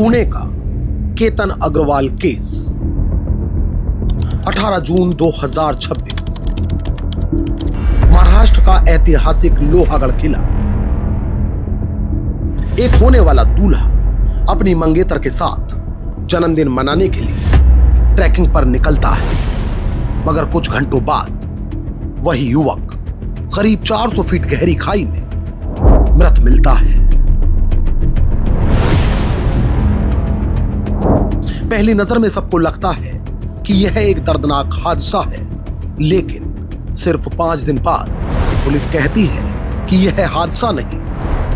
पुणे का केतन अग्रवाल केस 18 जून 2026। महाराष्ट्र का ऐतिहासिक लोहागढ़ किला। एक होने वाला दूल्हा अपनी मंगेतर के साथ जन्मदिन मनाने के लिए ट्रैकिंग पर निकलता है, मगर कुछ घंटों बाद वही युवक करीब 400 फीट गहरी खाई में मृत मिलता है। पहली नजर में सबको लगता है कि यह एक दर्दनाक हादसा है, लेकिन सिर्फ 5 दिन बाद पुलिस कहती है कि यह हादसा नहीं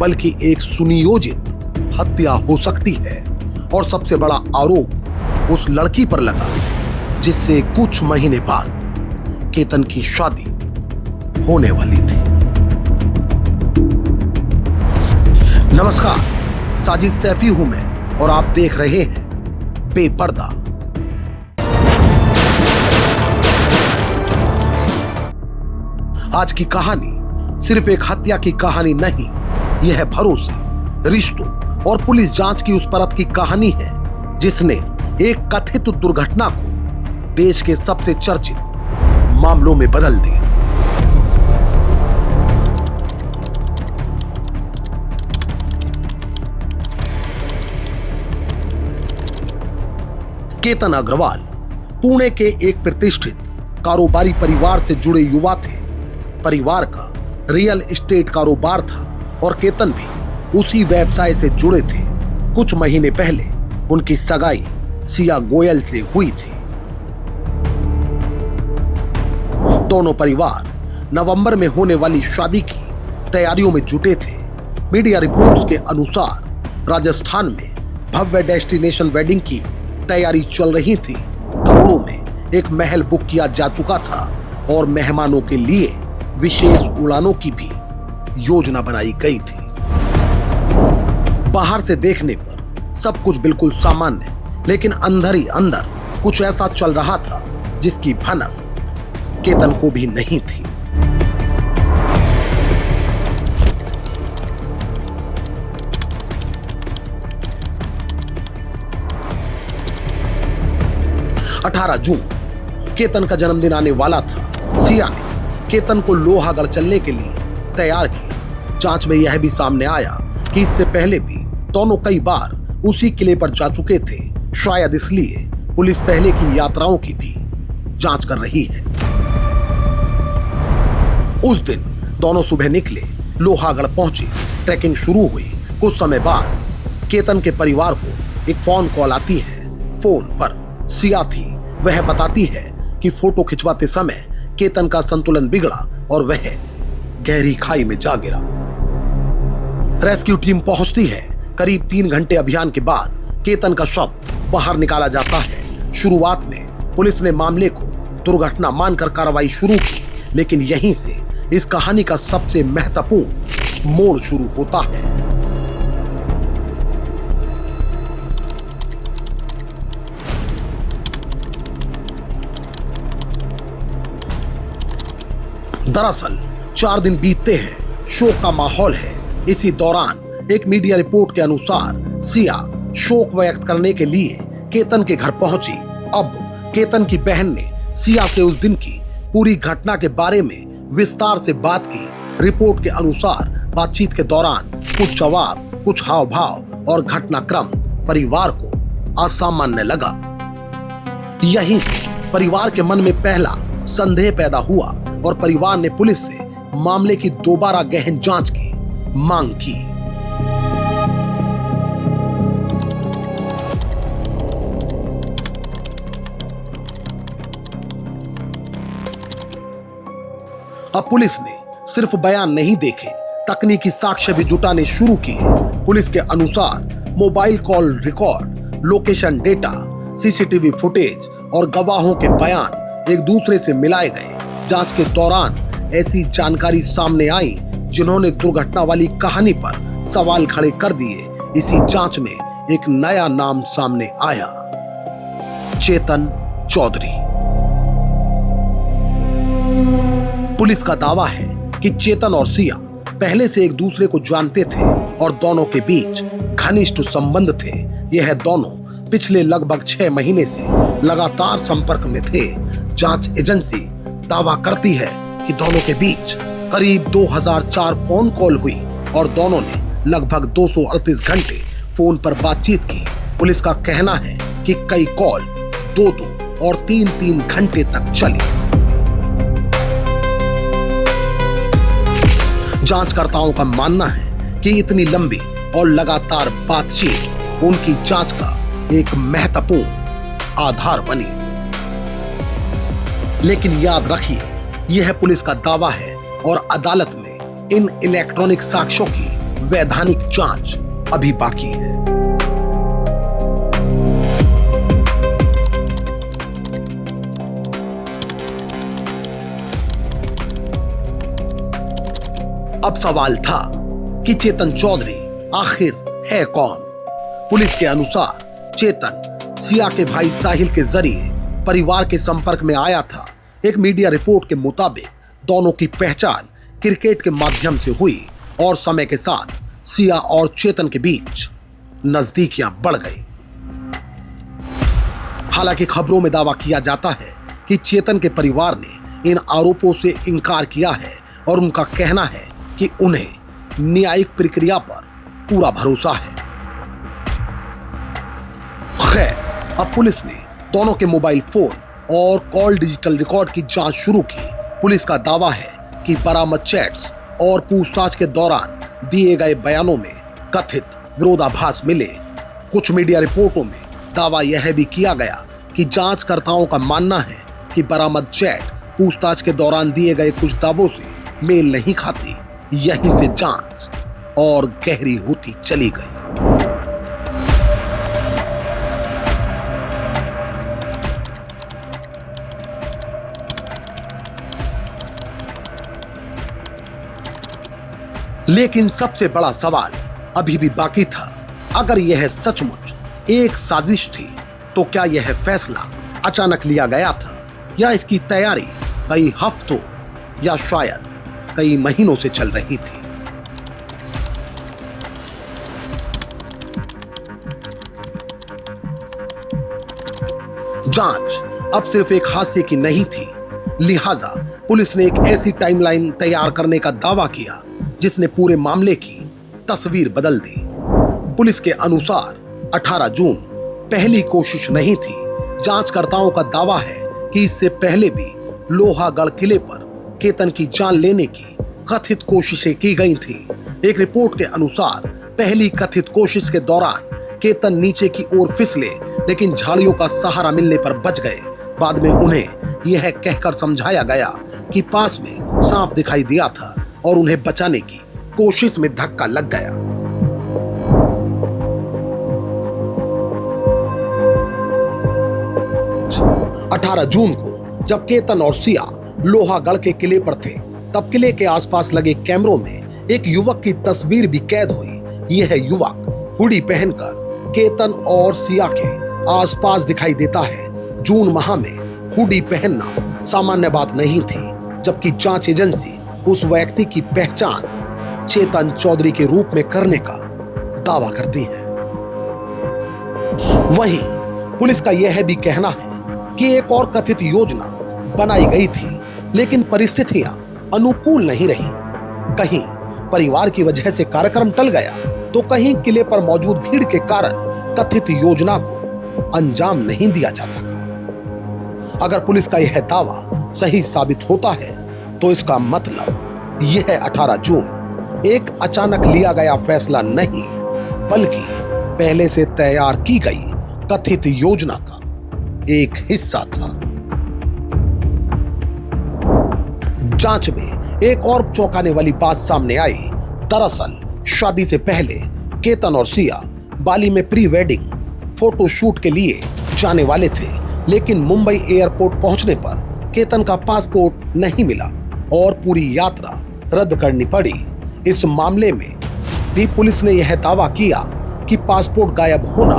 बल्कि एक सुनियोजित हत्या हो सकती है। और सबसे बड़ा आरोप उस लड़की पर लगा जिससे कुछ महीने बाद केतन की शादी होने वाली थी। नमस्कार, साजिद सैफी हूं मैं और आप देख रहे हैं बेपर्दा। आज की कहानी सिर्फ एक हत्या की कहानी नहीं, यह भरोसे, रिश्तों और पुलिस जांच की उस परत की कहानी है जिसने एक कथित दुर्घटना को देश के सबसे चर्चित मामलों में बदल दिया। केतन अग्रवाल पुणे के एक प्रतिष्ठित कारोबारी परिवार से जुड़े युवा थे। परिवार का रियल एस्टेट कारोबार था और केतन भी उसी व्यवसाय से जुड़े थे। कुछ महीने पहले उनकी सगाई सिया गोयल से हुई थी। दोनों परिवार नवंबर में होने वाली शादी की तैयारियों में जुटे थे। मीडिया रिपोर्ट्स के अनुसार राजस्थान में भव्य डेस्टिनेशन वेडिंग की तैयारी चल रही थी। करोड़ों में एक महल बुक किया जा चुका था और मेहमानों के लिए विशेष उड़ानों की भी योजना बनाई गई थी। बाहर से देखने पर सब कुछ बिल्कुल सामान्य, लेकिन अंदर ही अंदर कुछ ऐसा चल रहा था जिसकी भनक केतन को भी नहीं थी। अठारह जून केतन का जन्मदिन आने वाला था। सिया ने केतन को लोहागढ़ चलने के लिए तैयार किया। जांच में यह भी सामने आया कि इससे पहले भी दोनों कई बार उसी किले पर जा चुके थे। शायद इसलिए पुलिस पहले की यात्राओं की भी जांच कर रही है। उस दिन दोनों सुबह निकले, लोहागढ़ पहुंचे, ट्रैकिंग शुरू हुई। कुछ समय बाद केतन के परिवार को एक फोन कॉल आती है। फोन पर सिया थी। वह बताती है कि फोटो खिंचवाते समय केतन का संतुलन बिगड़ा और वह गहरी खाई में जा गिरा। रेस्क्यू टीम पहुंचती है। करीब 3 घंटे अभियान के बाद केतन का शव बाहर निकाला जाता है। शुरुआत में पुलिस ने मामले को दुर्घटना मानकर कार्रवाई शुरू की, लेकिन यहीं से इस कहानी का सबसे महत्वपूर्ण मोड़ शुरू होता है। दरअसल 4 दिन बीतते हैं, शोक का माहौल है। इसी दौरान एक मीडिया रिपोर्ट के अनुसार सिया शोक व्यक्त करने के लिए केतन के घर पहुंची। अब केतन की बहन ने सिया से उस दिन की पूरी घटना के बारे में विस्तार से बात की। रिपोर्ट के अनुसार बातचीत के दौरान कुछ जवाब, कुछ हाव भाव और घटनाक्रम परिवार को असामान्य लगा। यहीं से परिवार के मन में पहला संदेह पैदा हुआ और परिवार ने पुलिस से मामले की दोबारा गहन जांच की मांग की। अब पुलिस ने सिर्फ बयान नहीं देखे, तकनीकी साक्ष्य भी जुटाने शुरू किए। पुलिस के अनुसार mobile call record, location data, CCTV footage और गवाहों के बयान एक दूसरे से मिलाए गए। जांच के दौरान ऐसी जानकारी सामने आई जिन्होंने दुर्घटना वाली कहानी पर सवाल खड़े कर दिए। इसी जांच में एक नया नाम सामने आया, चेतन चौधरी। पुलिस का दावा है कि चेतन और सिया पहले से एक दूसरे को जानते थे और दोनों के बीच घनिष्ठ संबंध थे। यह दोनों पिछले लगभग 6 महीने से लगातार संपर्क में थे। जांच एजेंसी दावा करती है कि दोनों के बीच करीब 2004 फोन कॉल हुई और दोनों ने लगभग 238 घंटे फोन पर बातचीत की। पुलिस का कहना है कि कई कॉल 2-2 और 3-3 घंटे तक चली। जांचकर्ताओं का मानना है कि इतनी लंबी और लगातार बातचीत उनकी जांच का एक महत्वपूर्ण आधार बनी। लेकिन याद रखिए, यह पुलिस का दावा है और अदालत में इन इलेक्ट्रॉनिक साक्ष्यों की वैधानिक जांच अभी बाकी है। अब सवाल था कि चेतन चौधरी आखिर है कौन। पुलिस के अनुसार चेतन सिया के भाई साहिल के जरिए परिवार के संपर्क में आया था। एक मीडिया रिपोर्ट के मुताबिक दोनों की पहचान क्रिकेट के माध्यम से हुई और समय के साथ सिया और चेतन के बीच नजदीकियां बढ़ गई। हालांकि खबरों में दावा किया जाता है कि चेतन के परिवार ने इन आरोपों से इनकार किया है और उनका कहना है कि उन्हें न्यायिक प्रक्रिया पर पूरा भरोसा है। खैर, अब पुलिस ने दोनों के मोबाइल फोन और कॉल डिजिटल रिकॉर्ड की जांच शुरू की। पुलिस का दावा है कि बरामद चैट्स और पूछताछ के दौरान दिए गए बयानों में कथित विरोधाभास मिले। कुछ मीडिया रिपोर्टों में दावा यह भी किया गया कि जांचकर्ताओं का मानना है कि बरामद चैट पूछताछ के दौरान दिए गए कुछ दावों से मेल नहीं खाती। यहीं से जांच और गहरी होती चली गई। लेकिन सबसे बड़ा सवाल अभी भी बाकी था। अगर यह सचमुच एक साजिश थी तो क्या यह फैसला अचानक लिया गया था या इसकी तैयारी कई हफ्तों या शायद कई महीनों से चल रही थी। जांच अब सिर्फ एक हादसे की नहीं थी, लिहाजा पुलिस ने एक ऐसी टाइमलाइन तैयार करने का दावा किया जिसने पूरे मामले की तस्वीर बदल दी। पुलिस के अनुसार 18 जून पहली कोशिश नहीं थी। जांचकर्ताओं का दावा है कि इससे पहले भी लोहागढ़ किले पर केतन की जान लेने की कथित कोशिशें की गई थी। एक रिपोर्ट के अनुसार पहली कथित कोशिश के दौरान केतन नीचे की ओर फिसले, लेकिन झाड़ियों का सहारा मिलने पर बच गए। बाद में उन्हें यह कहकर समझाया गया कि पास में सांप दिखाई दिया था और उन्हें बचाने की कोशिश में धक्का लग गया। अठारह जून को जब केतन और सिया लोहागढ़ के किले पर थे, तब किले के आसपास लगे कैमरों में एक युवक की तस्वीर भी कैद हुई। यह युवक हुडी पहनकर केतन और सिया के आसपास दिखाई देता है। जून माह में हुडी पहनना सामान्य बात नहीं थी, जबकि जांच एजेंसी उस व्यक्ति की पहचान चेतन चौधरी के रूप में करने का दावा करती है। वहीं पुलिस का यह भी कहना है कि एक और कथित योजना बनाई गई थी, लेकिन परिस्थितियां अनुकूल नहीं रही। कहीं परिवार की वजह से कार्यक्रम टल गया, तो कहीं किले पर मौजूद भीड़ के कारण कथित योजना को अंजाम नहीं दिया जा सका। अगर पुलिस का यह दावा सही साबित होता है, तो इसका मतलब यह 18 जून एक अचानक लिया गया फैसला नहीं, बल्कि पहले से तैयार की गई कथित योजना का एक हिस्सा था। जांच में एक और चौंकाने वाली बात सामने आई। दरअसल शादी से पहले केतन और सिया बाली में प्री वेडिंग फोटो शूट के लिए जाने वाले थे, लेकिन मुंबई एयरपोर्ट पहुंचने पर केतन का पासपोर्ट नहीं मिला और पूरी यात्रा रद्द करनी पड़ी। इस मामले में भी पुलिस ने यह दावा किया कि पासपोर्ट गायब होना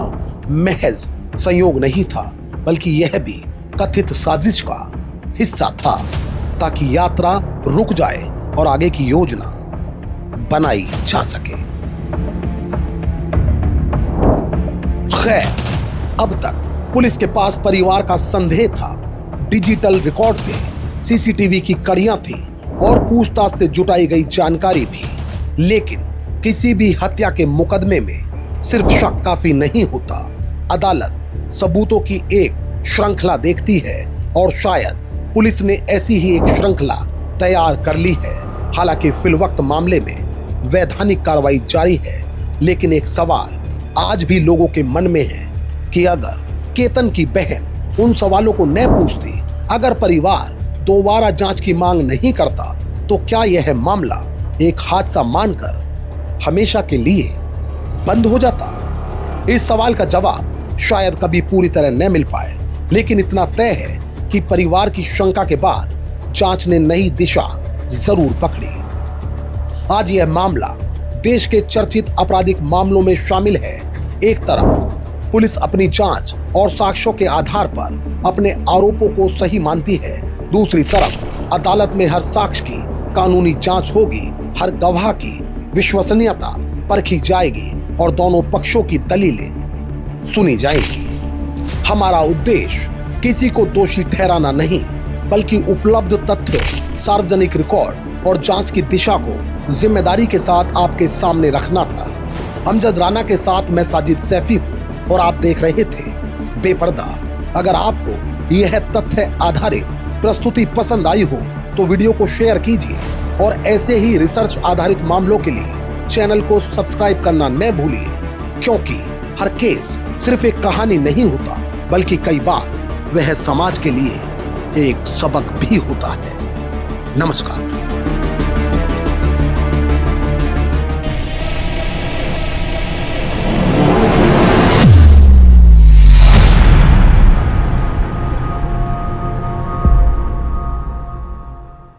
महज संयोग नहीं था, बल्कि यह भी कथित साजिश का हिस्सा था, ताकि यात्रा रुक जाए और आगे की योजना बनाई जा सके। खैर, अब तक पुलिस के पास परिवार का संदेह था, डिजिटल रिकॉर्ड थे, सीसीटीवी की कड़ियां थी और पूछताछ से जुटाई गई जानकारी भी। लेकिन किसी भी हत्या के मुकदमे में सिर्फ शक काफी नहीं होता। अदालत सबूतों की एक श्रृंखला देखती है और शायद पुलिस ने ऐसी ही एक श्रृंखला तैयार कर ली है। हालांकि फिलवक्त मामले में वैधानिक कार्रवाई जारी है, लेकिन एक सवाल आज भी लोगों के मन में है कि अगर केतन की बहन उन सवालों को न पूछती, अगर परिवार दोबारा जांच की मांग नहीं करता, तो क्या यह मामला एक हादसा मानकर हमेशा के लिए बंद हो जाता? इस सवाल का जवाब शायद कभी पूरी तरह न मिल पाए, लेकिन इतना तय है कि परिवार की शंका के बाद जांच ने नई दिशा जरूर पकड़ी। आज यह मामला देश के चर्चित आपराधिक मामलों में शामिल है। एक तरफ पुलिस अपनी जांच और साक्ष्यों के आधार पर अपने आरोपों को सही मानती है, दूसरी तरफ अदालत में हर साक्ष्य की कानूनी जांच होगी, हर गवाह की विश्वसनीयता परखी जाएगी और दोनों पक्षों की दलीलें सुनी जाएगी। हमारा उद्देश्य किसी को दोषी ठहराना नहीं, बल्कि उपलब्ध तथ्य, सार्वजनिक रिकॉर्ड और जांच की दिशा को जिम्मेदारी के साथ आपके सामने रखना था। अमजद राना के साथ मैं साजिद सैफी हूं और आप देख रहे थे बेपर्दा। अगर आपको यह तथ्य आधारित प्रस्तुति पसंद आई हो तो वीडियो को शेयर कीजिए और ऐसे ही रिसर्च आधारित मामलों के लिए चैनल को सब्सक्राइब करना न भूलिए, क्योंकि हर केस सिर्फ एक कहानी नहीं होता, बल्कि कई बार वह समाज के लिए एक सबक भी होता है। नमस्कार।